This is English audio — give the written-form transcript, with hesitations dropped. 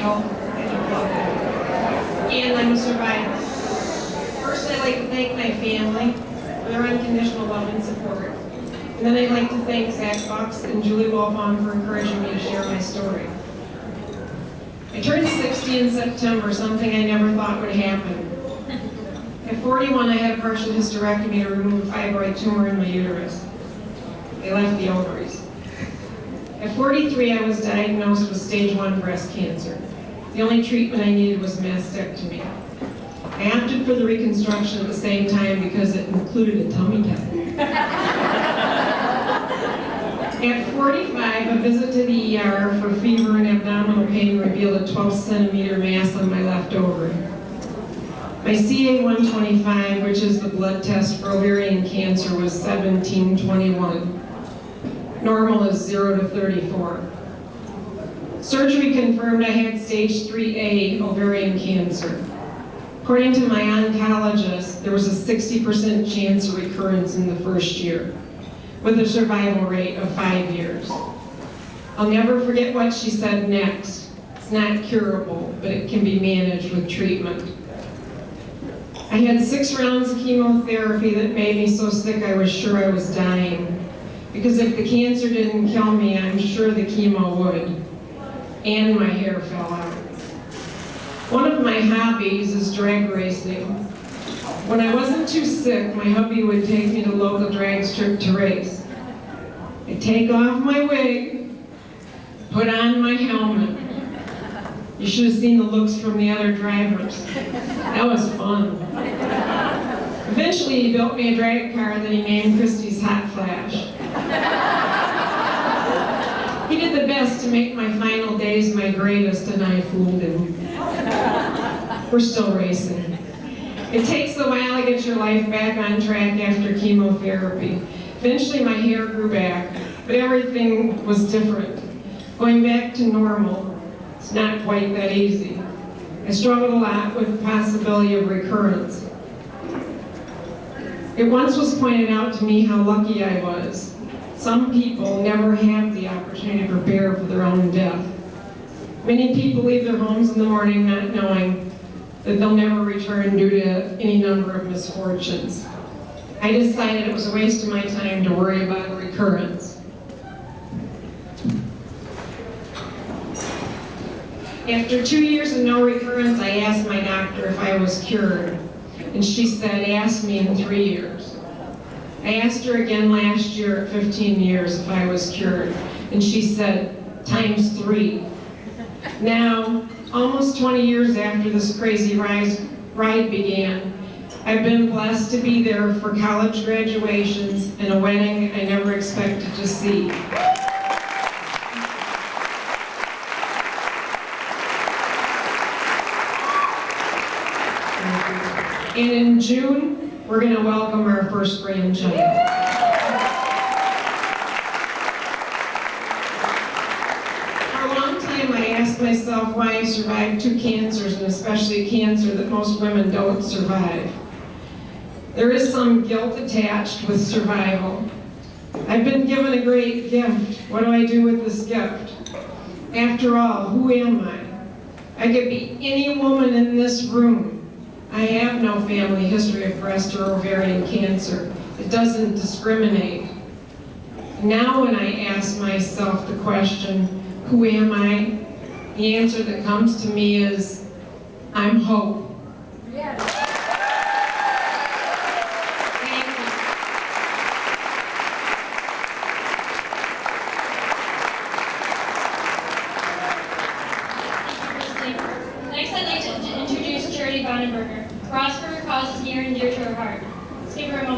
title. I don't love that. And I'm a survivor. First, I'd like to thank my family for their unconditional love and support. And then I'd like to thank Zach Fox and Julie Wolfon for encouraging me to share my story. I turned 60 in September, something I never thought would happen. At 41, I had a partial hysterectomy to remove a fibroid tumor in my uterus. They left the ovaries. At 43, I was diagnosed with stage 1 breast cancer. The only treatment I needed was mastectomy. I opted for the reconstruction at the same time because it included a tummy tuck. At 45, a visit to the ER for fever and abdominal pain revealed a 12-centimeter mass on my left ovary. My CA-125, which is the blood test for ovarian cancer, was 1721. Normal is 0 to 34. Surgery confirmed I had stage 3A ovarian cancer. According to my oncologist, there was a 60% chance of recurrence in the first year, with a survival rate of 5 years. I'll never forget what she said next. It's not curable, but it can be managed with treatment. I had 6 rounds of chemotherapy that made me so sick I was sure I was dying. Because if the cancer didn't kill me, I'm sure the chemo would. And my hair fell out. One of my hobbies is drag racing. When I wasn't too sick, my hubby would take me to local drag strip to race. I'd take off my wig, put on my helmet. You should have seen the looks from the other drivers. That was fun. Eventually, he built me a drag car that he named Christie's Hot Flash. He did the best to make my final days my greatest, and I fooled him. We're still racing. It takes a while to get your life back on track after chemotherapy. Eventually, my hair grew back, but everything was different. Going back to normal, it's not quite that easy. I struggled a lot with the possibility of recurrence. It once was pointed out to me how lucky I was. Some people never have the opportunity to prepare for their own death. Many people leave their homes in the morning not knowing that they'll never return due to any number of misfortunes. I decided it was a waste of my time to worry about a recurrence. After 2 years of no recurrence, I asked my doctor if I was cured, and she said, ask me in 3 years. I asked her again last year at 15 years if I was cured, and she said, times 3. Now, almost 20 years after this crazy ride began, I've been blessed to be there for college graduations and a wedding I never expected to see. And in June, we're going to welcome our first grandchild. For a long time, I asked myself why I survived 2 cancers, and especially cancer that most women don't survive. There is some guilt attached with survival. I've been given a great gift. What do I do with this gift? After all, who am I? I could be any woman in this room. I have no family history of breast or ovarian cancer. It doesn't discriminate. Now when I ask myself the question, who am I? The answer that comes to me is, I'm hope. Yeah. Next, I'd like to introduce Charity Bonenberger. Crossfire cause is near and dear to her heart. Let's give her a moment.